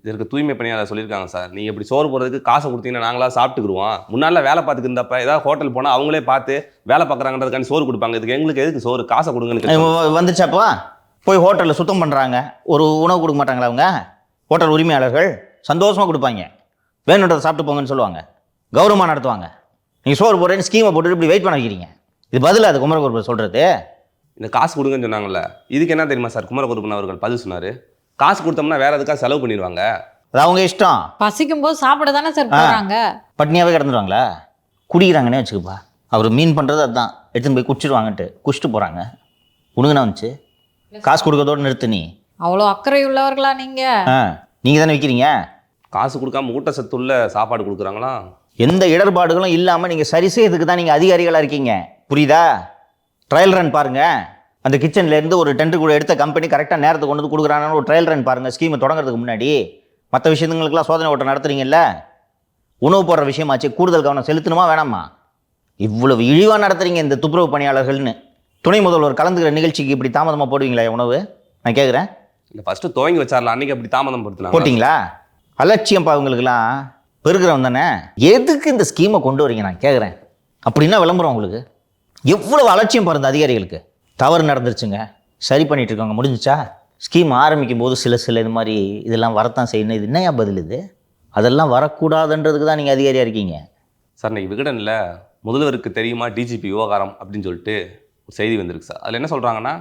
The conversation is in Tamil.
இதற்கு தூய்மை பணியாளர் சொல்லியிருக்காங்க சார், நீங்கள் இப்படி சோறு போடுறதுக்கு காசை கொடுத்தீங்கன்னா நாங்களாம் சாப்பிட்டுக்குருவோம். முன்னால வேலை பார்த்துக்கு இருந்தப்ப ஏதாவது ஹோட்டல் போனால் அவங்களே பார்த்து வேலை பார்க்குறாங்கன்றதுக்காண்டி சோறு கொடுப்பாங்க. இதுக்கு எங்களுக்கு எதுக்கு சோறு, காசை கொடுங்கன்னு வந்துச்சாப்போ போய் ஹோட்டலில் சுத்தம் பண்ணுறாங்க, ஒரு உணவு கொடுக்க மாட்டாங்களா அவங்க? ஹோட்டல் உரிமையாளர்கள் சந்தோஷமாக கொடுப்பாங்க, வேணுன்றதை சாப்பிட்டு போங்கன்னு சொல்லுவாங்க, கௌரவமாக நடத்துவாங்க. நீங்கள் சோறு போடுறேன்னு ஸ்கீமை போட்டுட்டு இப்படி வெயிட் பண்ண வைக்கிறீங்க. இது பதில் அது குமரகுருபர் சொல்கிறது? இந்த காசு கொடுங்கன்னு சொன்னாங்கல்ல, இதுக்கு என்ன தெரியுமா சார் குமரகுருபன் அவர்கள் பதில் சொன்னார்? காசு கொடுத்தோம்னா வேற எதுக்காக செலவு பண்ணிடுவாங்க, அது அவங்க இஷ்டம். பசிக்கும் போது சாப்பிட தானே சார் போகிறாங்க, பட்னியாகவே கிடந்துருவாங்களா? குடிக்கிறாங்கன்னே வச்சுக்கப்பா, அவர் மீன் பண்ணுறது அதுதான், எடுத்துன்னு போய் குடிச்சிடுவாங்கன்ட்டு குடிச்சிட்டு போகிறாங்க. உனக்குன்னா வந்துச்சு காசு கொடுக்கறதோடு நிறுத்து. நீ அவ்வளோ அக்கறை உள்ளவர்களா நீங்கள் தானே விற்கிறீங்க? காசு கொடுக்காம ஊட்டச்சத்துள்ள சாப்பாடு கொடுக்குறாங்களா? எந்த இடர்பாடுகளும் இல்லாமல் நீங்கள் சரி செய்யறதுக்கு தான் நீங்கள் அதிகாரிகளாக இருக்கீங்க, புரியுதா? ட்ரையல் ரன் பாருங்கள். அந்த கிச்சன்லேருந்து ஒரு டெண்டர் கூட எடுத்த கம்பெனி கரெக்டாக நேரத்துக்கு கொண்டு வந்து கொடுக்குறாங்கன்னு ஒரு ட்ரையல் ரன் பாருங்கள். ஸ்கீமை தொடங்குறதுக்கு முன்னாடி மற்ற விஷயங்களுக்கெல்லாம் சோதனை ஓட்டம் நடத்துறீங்கல்ல, உணவு போடுற விஷயமாச்சு கூடுதல் கவனம் செலுத்தணுமா வேணாமா? இவ்வளவு இழிவாக நடத்துறீங்க இந்த துப்புரவு பணியாளர்கள்னு. துணை முதல்வர் கலந்துக்கிற நிகழ்ச்சிக்கு இப்படி தாமதமாக போடுவீங்களா உணவு? நான் கேட்குறேன். இல்லை ஃபஸ்ட்டு துவங்கி வச்சார்ல, அன்றைக்கி அப்படி தாமதம் போட்டிங்களா? அலட்சியம் அவங்களுக்குலாம் பெருக்கிறவன் தானே. எதுக்கு இந்த ஸ்கீமை கொண்டு வரீங்க நான் கேட்குறேன். அப்படின்னா விளம்பரம் உங்களுக்கு எவ்வளவு அலட்சியம் பாருங்க. அதிகாரிகளுக்கு தவறு நடந்துருச்சுங்க, சரி பண்ணிட்டு இருக்காங்க, முடிஞ்சிச்சா? ஸ்கீம் ஆரம்பிக்கும் போது சில இது மாதிரி இதெல்லாம் வரத்தான் செய்யணும். இது என்னையா பதில் இது? அதெல்லாம் வரக்கூடாதுன்றதுக்கு தான் நீங்கள் அதிகாரியாக இருக்கீங்க சார். இன்னைக்கு விகடனில் முதல்வருக்கு தெரியுமா டிஜிபி விவகாரம் அப்படின்னு சொல்லிட்டு ஒரு செய்தி வந்திருக்கு சார். அதில் என்ன சொல்கிறாங்கன்னா,